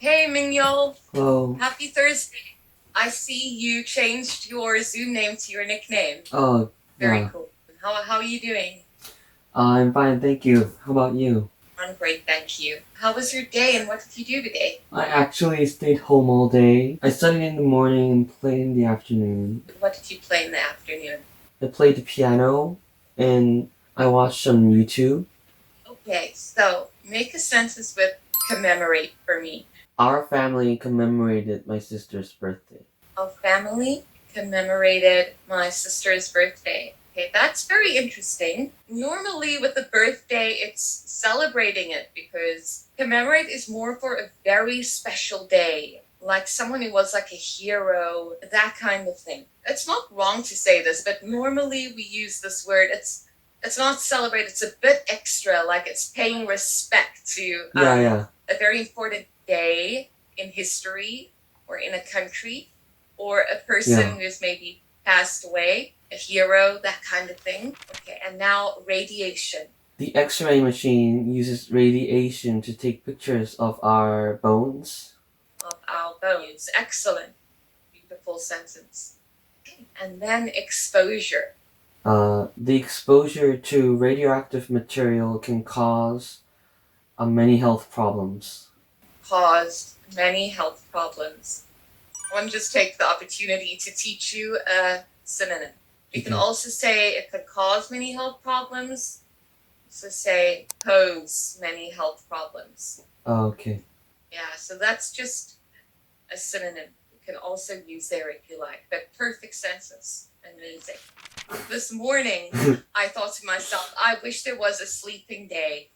Hey, Mingyo. Hello. Happy Thursday. I see you changed your Zoom name to your nickname. Oh, Very yeah. cool. How are you doing? I'm fine, thank you. How about you? I'm great, thank you. How was your day and what did you do today? I actually stayed home all day. I studied in the morning and played in the afternoon. What did you play in the afternoon? I played the piano and I watched some YouTube. Okay, so make a sentence with commemorate for me. Our family commemorated my sister's birthday. Our family commemorated my sister's birthday. Okay, that's very interesting. Normally with a birthday, it's celebrating it because commemorate is more for a very special day. Like someone who was like a hero, that kind of thing. It's not wrong to say this, but normally we use this word. It's not celebrate, it's a bit extra, like it's paying respect to Yeah. a very important day in history or in a country or a person who's maybe passed away, a hero, that kind of thing. Okay, and now radiation. The X-ray machine uses radiation to take pictures of our bones. Of our bones. Excellent. Beautiful sentence. Okay, and then exposure. The exposure to radioactive material can cause many health problems. Caused many health problems. I want to just take the opportunity to teach you a synonym. You can also say it could cause many health problems. So say pose many health problems. Oh, okay. Yeah, so that's just a synonym. You can also use there if you like, but perfect sentence. Amazing. This morning, I thought to myself, I wish there was a sleeping day.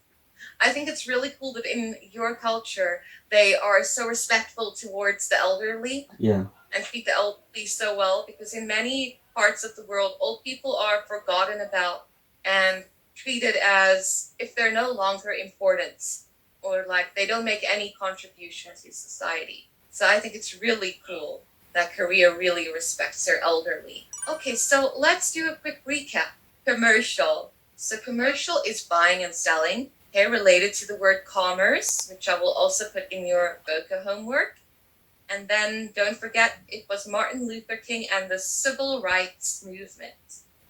I think it's really cool that in your culture, they are so respectful towards the elderly. Yeah. And treat the elderly so well, because in many parts of the world, old people are forgotten about and treated as if they're no longer important or like they don't make any contribution to society. So I think it's really cool that Korea really respects their elderly. Okay, so let's do a quick recap. Commercial. So commercial is buying and selling, okay, related to the word commerce, which I will also put in your VOCA homework. And then don't forget, it was Martin Luther King and the Civil Rights Movement.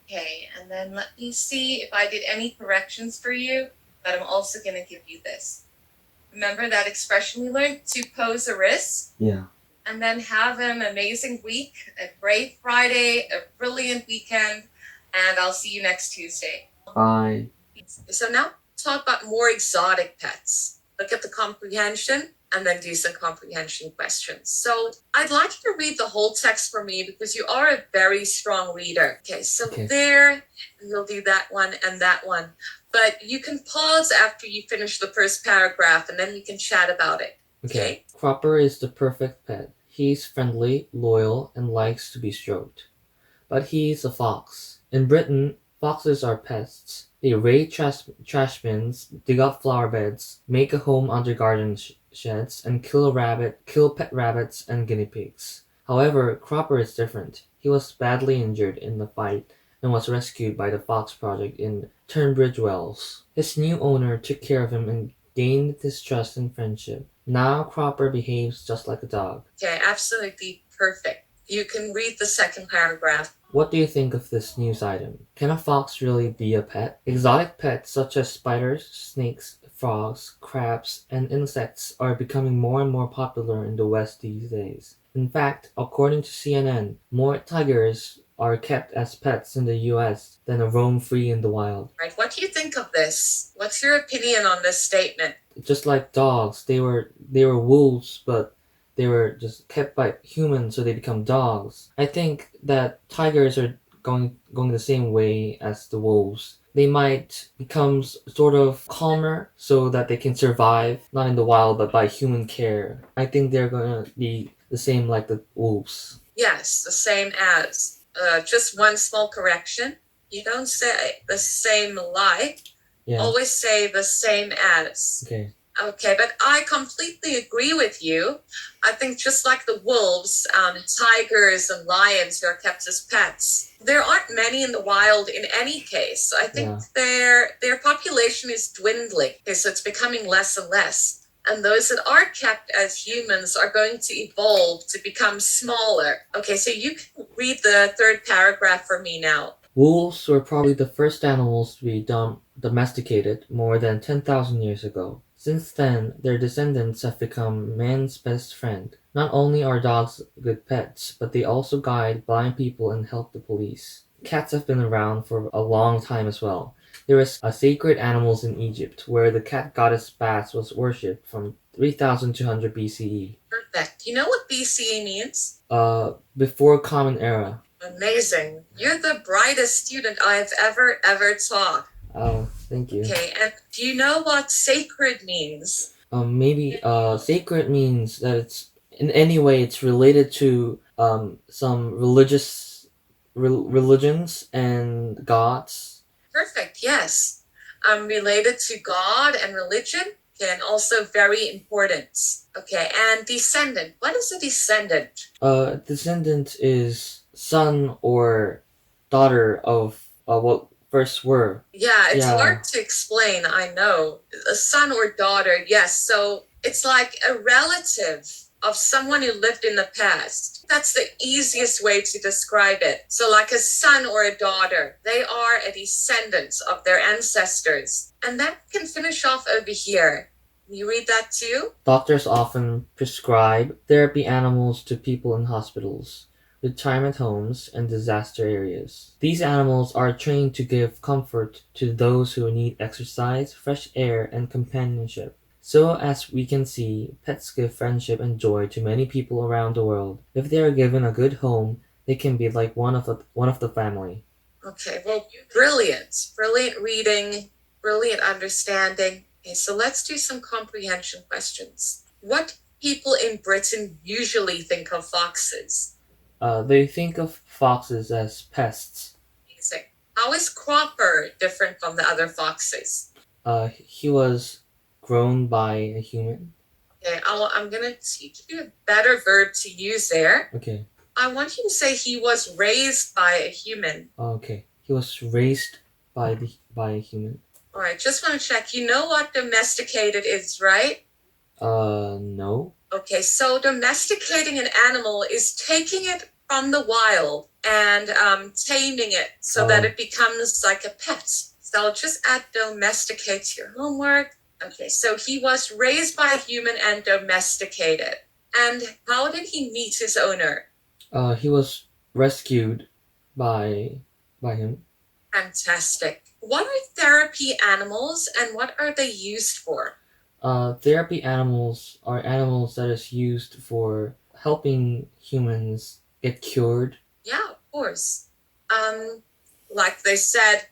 Okay, and then let me see if I did any corrections for you, but I'm also going to give you this. Remember that expression we learned, to pose a risk? Yeah. And then have an amazing week, a great Friday, a brilliant weekend, and I'll see you next Tuesday. Bye. So now talk about more exotic pets. Look at the comprehension and then do some comprehension questions. So I'd like you to read the whole text for me because you are a very strong reader. Okay, so there, you'll do that one and that one. But you can pause after you finish the first paragraph and then we can chat about it. Okay? Cropper is the perfect pet. He's friendly, loyal, and likes to be stroked. But he's a fox. In Britain, foxes are pests. They raid trash bins, dig up flower beds, make a home under garden sheds, and kill pet rabbits and guinea pigs. However, Cropper is different. He was badly injured in the fight and was rescued by the Fox Project in Tunbridge Wells. His new owner took care of him and gained his trust and friendship. Now Cropper behaves just like a dog. Okay, absolutely perfect. You can read the second paragraph. What do you think of this news item? Can a fox really be a pet? Exotic pets such as spiders, snakes, frogs, crabs, and insects are becoming more and more popular in the West these days. In fact, according to CNN, more tigers are kept as pets in the US than roam free in the wild. Right, what do you think of this? What's your opinion on this statement? Just like dogs, they were wolves, but they were just kept by humans, so they become dogs. I think that tigers are going the same way as the wolves. They might become sort of calmer so that they can survive, not in the wild, but by human care. I think they're going to be the same like the wolves. Yes, the same as. Just one small correction. You don't say the same like. Yeah. Always say the same as. Okay, but I completely agree with you. I think just like the wolves, tigers and lions who are kept as pets, there aren't many in the wild in any case. So I think their population is dwindling. Okay, so it's becoming less and less. and those that are kept as humans are going to evolve to become smaller. Okay, so you can read the third paragraph for me now. Wolves were probably the first animals to be domesticated more than 10,000 years ago. Since then, their descendants have become man's best friend. Not only are dogs good pets, but they also guide blind people and help the police. Cats have been around for a long time as well. There is a sacred animals in Egypt where the cat goddess Bast was worshipped from 3200 BCE. Perfect. You know what BCE means? Before Common Era. Amazing. You're the brightest student I've ever taught. Oh, thank you. Okay, and do you know what sacred means? Maybe sacred means that it's in any way it's related to some religions and gods. Perfect, yes. Related to God and religion, and also very important. Okay, and descendant. What is a descendant? Descendant is son or daughter of what first were. Yeah, it's Yeah. hard to explain, I know. A son or daughter, yes. So it's like a relative of someone who lived in the past. That's the easiest way to describe it. So like a son or a daughter, they are a descendant of their ancestors. And that can finish off over here. You read that too? Doctors often prescribe therapy animals to people in hospitals, retirement homes, and disaster areas. These animals are trained to give comfort to those who need exercise, fresh air, and companionship. So as we can see, pets give friendship and joy to many people around the world. If they are given a good home, they can be like one of the family. Okay, well, brilliant. Brilliant reading, brilliant understanding. Okay, so let's do some comprehension questions. What people in Britain usually think of foxes? They think of foxes as pests. Amazing. How is Cropper different from the other foxes? He was grown by a human. Okay, I'm going to teach you a better verb to use there. Okay. I want you to say he was raised by a human. Okay. He was raised by a human. All right, just want to check. You know what domesticated is, right? No. Okay, so domesticating an animal is taking it from the wild and taming it so that it becomes like a pet. So I'll just add domesticate to your homework. Okay, so he was raised by a human and domesticated. And how did he meet his owner? He was rescued by him. Fantastic. What are therapy animals and what are they used for? Therapy animals are animals that is used for helping humans get cured. Yeah, of course. Like they said,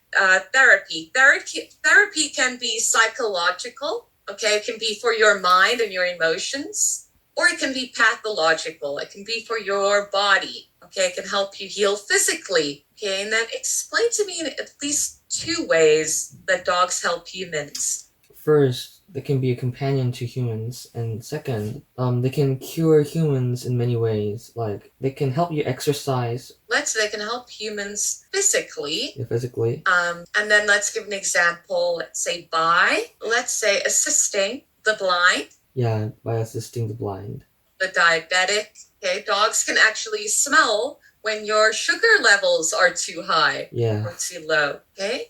therapy. Therapy can be psychological, okay? It can be for your mind and your emotions, or it can be pathological. It can be for your body, okay? It can help you heal physically, okay? And then explain to me in at least 2 ways that dogs help humans. First, they can be a companion to humans, and second, they can cure humans in many ways. Like they can help you exercise. They can help humans physically. Physically. And then let's give an example. Let's say assisting the blind. Yeah, by assisting the blind. The diabetic. Okay, dogs can actually smell when your sugar levels are too high or too low. Okay,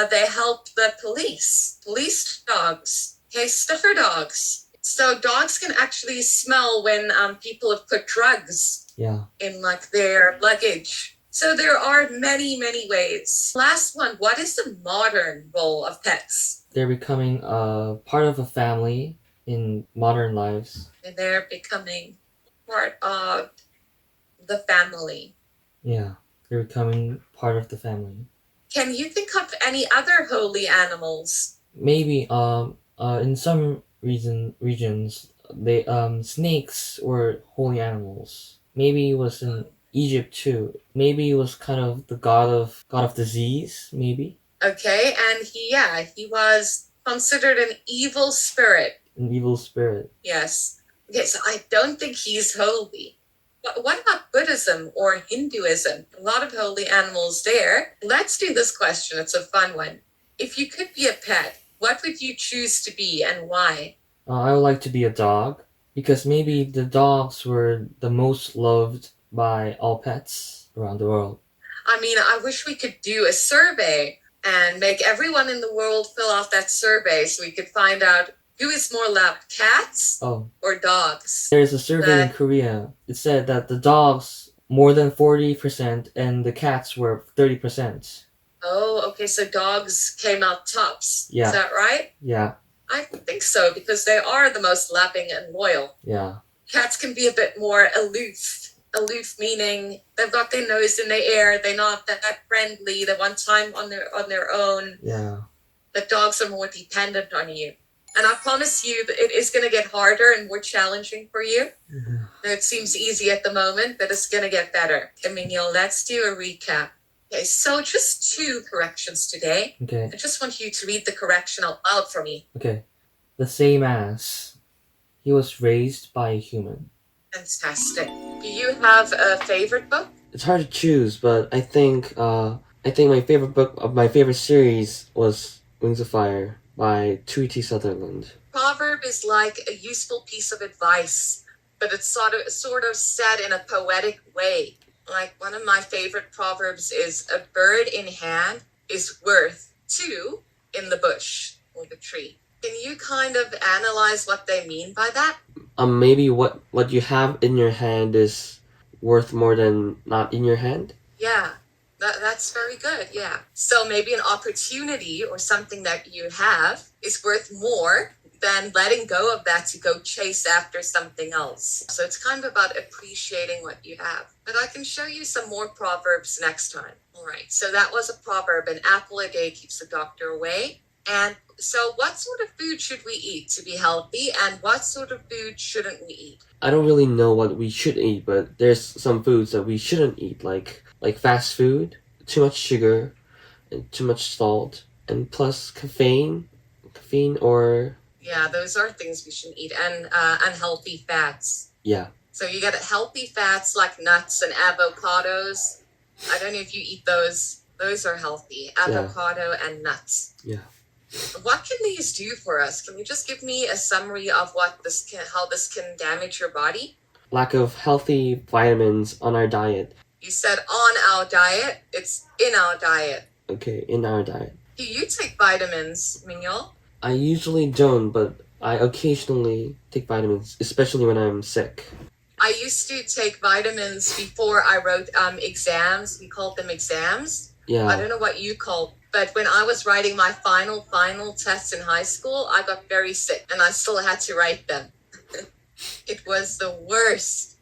they help the police dogs. Okay, sniffer dogs. So dogs can actually smell when people have put drugs in like their luggage. So there are many, many ways. Last one, what is the modern role of pets? They're becoming part of a family in modern lives. And they're becoming part of the family. Yeah, they're becoming part of the family. Can you think of any other holy animals? Maybe in some regions they snakes were holy animals. Maybe it was in Egypt too. Maybe it was kind of the god of disease, maybe. Okay, and he was considered an evil spirit. An evil spirit. Yes. Okay, so I don't think he's holy. But what about Buddhism or Hinduism? A lot of holy animals there. Let's do this question. It's a fun one. If you could be a pet, what would you choose to be and why? I would like to be a dog because maybe the dogs were the most loved by all pets around the world. I mean, I wish we could do a survey and make everyone in the world fill out that survey so we could find out who is more loved, cats Oh, or dogs. there's a survey in Korea. It said that the dogs more than 40% and the cats were 30%. Oh, okay, so dogs came out tops. Yeah. Is that right? Yeah, I think so, because they are the most loving and loyal. yeah, Cats can be a bit more aloof. Aloof meaning they've got their nose in the air, they're not that friendly, they want time on their own. yeah. But dogs are more dependent on you. And I promise you that it is going to get harder and more challenging for you. Mhm. It seems easy at the moment, but it's going to get better. Emmanuel, let's do a recap. Okay, so just 2 corrections today. Okay, I just want you to read the correction out loud for me. okay. The same as. He was raised by a human. Fantastic. Do you have a favorite book? It's hard to choose, but I think my favorite book of my favorite series was Wings of Fire by Tweety Sutherland. Proverb is like a useful piece of advice, but it's sort of said in a poetic way. Like one of my favorite proverbs is a bird in hand is worth 2 in the bush or the tree. Can you kind of analyze what they mean by that? Maybe what you have in your hand is worth more than not in your hand. Yeah, that's very good, yeah. So maybe an opportunity or something that you have is worth more than letting go of that to go chase after something else. So it's kind of about appreciating what you have. But I can show you some more proverbs next time. All right, so that was a proverb, an apple a day keeps the doctor away. And so what sort of food should we eat to be healthy, and what sort of food shouldn't we eat? I don't really know what we should eat, but there's some foods that we shouldn't eat, like fast food, too much sugar, and too much salt, and plus caffeine or Yeah, those are things we shouldn't eat, and unhealthy fats. yeah. So you get healthy fats like nuts and avocados. I don't know if you eat those. Those are healthy. Avocado and nuts. Yeah. What can these do for us? Can you just give me a summary of how this can damage your body? Lack of healthy vitamins on our diet. You said on our diet. It's in our diet. Okay, in our diet. Do you take vitamins, Mignon? I usually don't, but I occasionally take vitamins, especially when I'm sick. I used to take vitamins before I wrote exams. We called them exams. Yeah. I don't know what you call, but when I was writing my final tests in high school, I got very sick and I still had to write them. It was the worst.